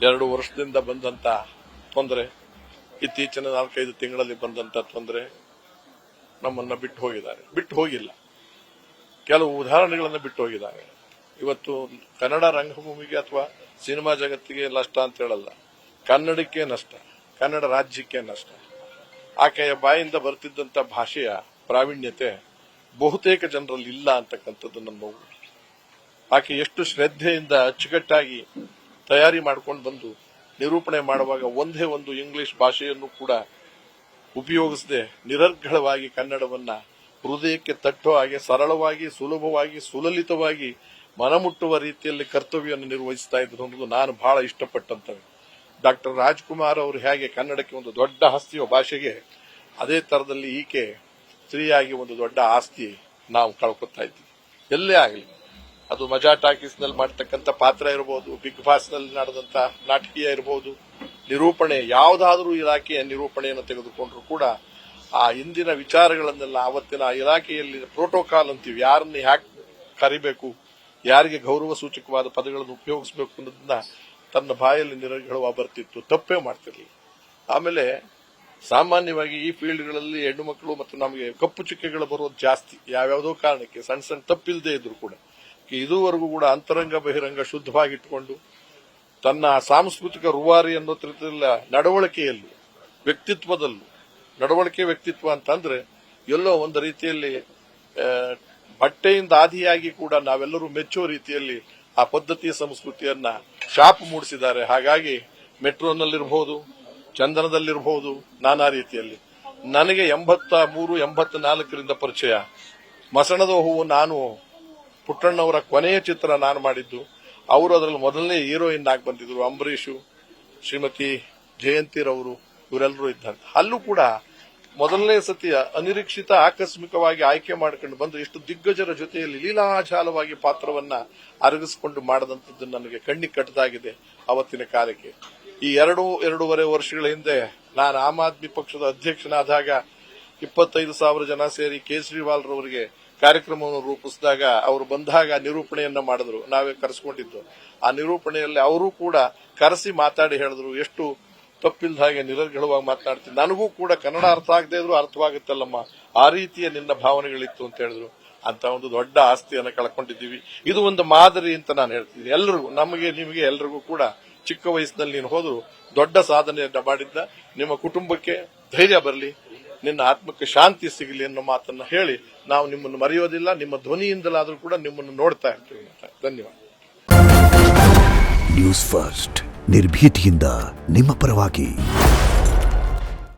2 ವರ್ಷದಿಂದ ಬಂದಂತ ತೊಂದರೆ, ಇತ್ತೀಚಿನ 4-5 ತಿಂಗಳಲ್ಲಿ ಬಂದಂತ ತೊಂದರೆ ನಮ್ಮನ್ನ ಬಿಟ್ಟು ಹೋಗಿದ್ದಾರೆ. ಬಿಟ್ಟು ಹೋಗಿಲ್ಲ, ಕೆಲವು ಉದಾಹರಣೆಗಳನ್ನು ಬಿಟ್ಟು ಹೋಗಿದ್ದಾರೆ. ಇವತ್ತು ಕನ್ನಡ ರಂಗಭೂಮಿಗೆ ಅಥವಾ ಸಿನಿಮಾ ಜಗತ್ತಿಗೆ ನಷ್ಟ ಅಂತ ಹೇಳಲ್ಲ, ಕನ್ನಡಕ್ಕೆ ನಷ್ಟ, ಕನ್ನಡ ರಾಜ್ಯಕ್ಕೆ ನಷ್ಟ. ಆಕೆಯ ಬಾಯಿಂದ ಬರ್ತಿದ್ದಂತ ಭಾಷೆಯ ಪ್ರಾವೀಣ್ಯತೆ ಬಹುತೇಕ ಜನರಲ್ಲಿ ಇಲ್ಲ ಅಂತಕ್ಕಂಥದ್ದು ನನ್ನ ನೋವು. ಆಕೆ ಎಷ್ಟು ಶ್ರದ್ಧೆಯಿಂದ ಅಚ್ಚುಕಟ್ಟಾಗಿ ತಯಾರಿ ಮಾಡ್ಕೊಂಡು ಬಂದು ನಿರೂಪಣೆ ಮಾಡುವಾಗ ಒಂದೇ ಒಂದು ಇಂಗ್ಲಿಷ್ ಭಾಷೆಯನ್ನು ಕೂಡ ಉಪಯೋಗಿಸದೆ ನಿರರ್ಗಳವಾಗಿ ಕನ್ನಡವನ್ನ ಹೃದಯಕ್ಕೆ ತಟ್ಟೋ ಹಾಗೆ ಸರಳವಾಗಿ, ಸುಲಭವಾಗಿ, ಸುಲಲಿತವಾಗಿ ಮನಮುಟ್ಟುವ ರೀತಿಯಲ್ಲಿ ಕರ್ತವ್ಯವನ್ನು ನಿರ್ವಹಿಸ್ತಾ ಇದ್ರು ಅನ್ನೋದು ನಾನು ಬಹಳ ಇಷ್ಟಪಟ್ಟಂತವೆ. ಡಾಕ್ಟರ್ ರಾಜ್ಕುಮಾರ್ ಅವರು ಹೇಗೆ ಕನ್ನಡಕ್ಕೆ ಒಂದು ದೊಡ್ಡ ಹಸ್ತಿಯೋ ಭಾಷೆಗೆ, ಅದೇ ತರದಲ್ಲಿ ಈಕೆ ಸ್ತ್ರೀಯಾಗಿ ಒಂದು ದೊಡ್ಡ ಆಸ್ತಿ ನಾವು ಕಳ್ಕೊತಾ ಇದ್ದೀವಿ. ಎಲ್ಲೇ ಆಗಲಿ, ಅದು ಮಜಾ ಟಾಕೀಸ್ ನಲ್ಲಿ ಮಾಡತಕ್ಕಂಥ ಪಾತ್ರ ಇರಬಹುದು, ಬಿಗ್ ಬಾಸ್ ನಲ್ಲಿ ನಡೆದಂತ ನಾಟಕೀಯ ಇರಬಹುದು, ನಿರೂಪಣೆ ಯಾವುದಾದ್ರೂ ಇಲಾಖೆಯ ನಿರೂಪಣೆಯನ್ನು ತೆಗೆದುಕೊಂಡ್ರು ಕೂಡ ಆ ಹಿಂದಿನ ವಿಚಾರಗಳನ್ನೆಲ್ಲ ಅವತ್ತಿನ ಇಲಾಖೆಯಲ್ಲಿ ಪ್ರೋಟೋಕಾಲ್ ಅಂತೀವಿ, ಯಾರನ್ನ ಹ್ಯಾಕ್ ಕರಿಬೇಕು, ಯಾರಿಗೆ ಗೌರವ ಸೂಚಕವಾದ ಪದಗಳನ್ನು ಉಪಯೋಗಿಸಬೇಕು ಅನ್ನೋದನ್ನ ತನ್ನ ಬಾಯಲ್ಲಿ ನಿರರ್ಗಳವಾಗಿ ಬರ್ತಿತ್ತು, ತಪ್ಪೇ ಮಾಡ್ತಿರ್ಲಿಲ್ಲ. ಆಮೇಲೆ ಸಾಮಾನ್ಯವಾಗಿ ಈ ಫೀಲ್ಡ್ಗಳಲ್ಲಿ ಹೆಣ್ಣು ಮಕ್ಕಳು ಮತ್ತು ನಮಗೆ ಕಪ್ಪು ಚುಕ್ಕೆಗಳು ಬರೋದು ಜಾಸ್ತಿ, ಯಾವ್ಯಾವುದೋ ಕಾರಣಕ್ಕೆ ಸಣ್ಣ ಸಣ್ಣ ತಪ್ಪಿಲ್ಲದೆ ಇದ್ರು ಕೂಡ. ಇದುವರೆಗೂ ಕೂಡ ಅಂತರಂಗ ಬಹಿರಂಗ ಶುದ್ಧವಾಗಿಟ್ಟುಕೊಂಡು ತನ್ನ ಸಾಂಸ್ಕೃತಿಕ ರೂವಾರಿ ಅನ್ನೋ ನಡವಳಿಕೆಯಲ್ಲೂ ವ್ಯಕ್ತಿತ್ವದಲ್ಲೂ, ನಡವಳಿಕೆ ವ್ಯಕ್ತಿತ್ವ ಅಂತಂದ್ರೆ ಎಲ್ಲೋ ಒಂದು ರೀತಿಯಲ್ಲಿ ಬಟ್ಟೆಯಿಂದ ಆದಿಯಾಗಿ ಕೂಡ ನಾವೆಲ್ಲರೂ ಮೆಚ್ಚುವ ರೀತಿಯಲ್ಲಿ ಆ ಪದ್ಧತಿಯ ಸಂಸ್ಕೃತಿಯನ್ನ ಶಾಪ್ ಮೂಡಿಸಿದ್ದಾರೆ. ಹಾಗಾಗಿ ಮೆಟ್ರೋನಲ್ಲಿರಬಹುದು, ಚಂದನದಲ್ಲಿರಬಹುದು, ನಾನಾ ರೀತಿಯಲ್ಲಿ. ನನಗೆ 83-84ರಿಂದ ಪರಿಚಯ. ಮಸಣದ ಹೂವು ನಾನು ಪುಟ್ಟಣ್ಣವರ ಕೊನೆಯ ಚಿತ್ರ ನಾನು ಮಾಡಿದ್ದು. ಅವರು ಅದರಲ್ಲಿ ಮೊದಲನೇ ಹೀರೋಯಿನ್ ಆಗಿ ಬಂದಿದ್ರು. ಅಂಬರೀಷು, ಶ್ರೀಮತಿ ಜಯಂತಿರವರು, ಇವರೆಲ್ಲರೂ ಇದ್ದಾರೆ. ಅಲ್ಲೂ ಕೂಡ ಮೊದಲನೇ ಸತಿ ಅನಿರೀಕ್ಷಿತ ಆಕಸ್ಮಿಕವಾಗಿ ಆಯ್ಕೆ ಮಾಡಿಕೊಂಡು ಬಂದು ಎಷ್ಟು ದಿಗ್ಗಜರ ಜೊತೆಯಲ್ಲಿ ಲೀಲಾಜಾಲವಾಗಿ ಪಾತ್ರವನ್ನ ಅರಗಿಸಿಕೊಂಡು ಮಾಡದಂತದ್ದು ನನಗೆ ಕಣ್ಣಿಗೆ ಕಟ್ಟದಾಗಿದೆ ಅವತ್ತಿನ ಕಾಲಕ್ಕೆ. ಈ 2-2.5 ವರ್ಷಗಳ ಹಿಂದೆ ನಾನು ಆಮ್ ಆದ್ಮಿ ಪಕ್ಷದ ಅಧ್ಯಕ್ಷನಾದಾಗ 25,000 ಜನ ಸೇರಿ ಕೇಜ್ರಿವಾಲ್ ರವರಿಗೆ ಕಾರ್ಯಕ್ರಮವನ್ನು ರೂಪಿಸಿದಾಗ ಅವರು ಬಂದಾಗ ನಿರೂಪಣೆಯನ್ನ ಮಾಡಿದ್ರು, ನಾವೇ ಕರೆಸ್ಕೊಂಡಿದ್ದು. ಆ ನಿರೂಪಣೆಯಲ್ಲಿ ಅವರು ಕೂಡ ಕರೆಸಿ ಮಾತಾಡಿ ಹೇಳಿದ್ರು, ಎಷ್ಟು ತಪ್ಪಿಲ್ದ ಹಾಗೆ ನಿರರ್ಗಳವಾಗಿ ಮಾತನಾಡ್ತೀನಿ, ನನಗೂ ಕೂಡ ಕನ್ನಡ ಅರ್ಥ ಆಗದೆ ಇದ್ರು ಅರ್ಥವಾಗುತ್ತಲ್ಲಮ್ಮ, ಆ ರೀತಿಯ ನಿನ್ನ ಭಾವನೆಗಳಿತ್ತು ಅಂತ ಹೇಳಿದ್ರು. ಅಂತ ಒಂದು ದೊಡ್ಡ ಆಸ್ತಿಯನ್ನು ಕಳ್ಕೊಂಡಿದ್ದೀವಿ. ಇದು ಒಂದು ಮಾದರಿ ಅಂತ ನಾನು ಹೇಳ್ತೀನಿ ಎಲ್ಲರಿಗೂ, ನಮಗೆ ನಿಮಗೆ ಎಲ್ಲರಿಗೂ ಕೂಡ. ಚಿಕ್ಕ ವಯಸ್ಸಿನಲ್ಲಿ ನೀನು ಹೋದ್ರು ದೊಡ್ಡ ಸಾಧನೆಯನ್ನ ಮಾಡಿದ್ದ, ನಿಮ್ಮ ಕುಟುಂಬಕ್ಕೆ ಧೈರ್ಯ ಬರಲಿ, ನಿನ್ನ ಆತ್ಮಕ್ಕೆ ಶಾಂತಿ ಸಿಗಲಿ ಅನ್ನೋ ಮಾತನ್ನ ಹೇಳಿ ನಾವು ನಿಮ್ಮನ್ನು ಮರೆಯೋದಿಲ್ಲ. ನಿಮ್ಮ ಧ್ವನಿಯಿಂದಲಾದ್ರೂ ಕೂಡ ನಿಮ್ಮನ್ನು ನೋಡ್ತಾ ಇರ್ತೀವಿ. ಧನ್ಯವಾದ. ನ್ಯೂಸ್ ಫಸ್ಟ್, ನಿರ್ಭೀತಿಯಿಂದ ನಿಮ್ಮ ಪರವಾಗಿ.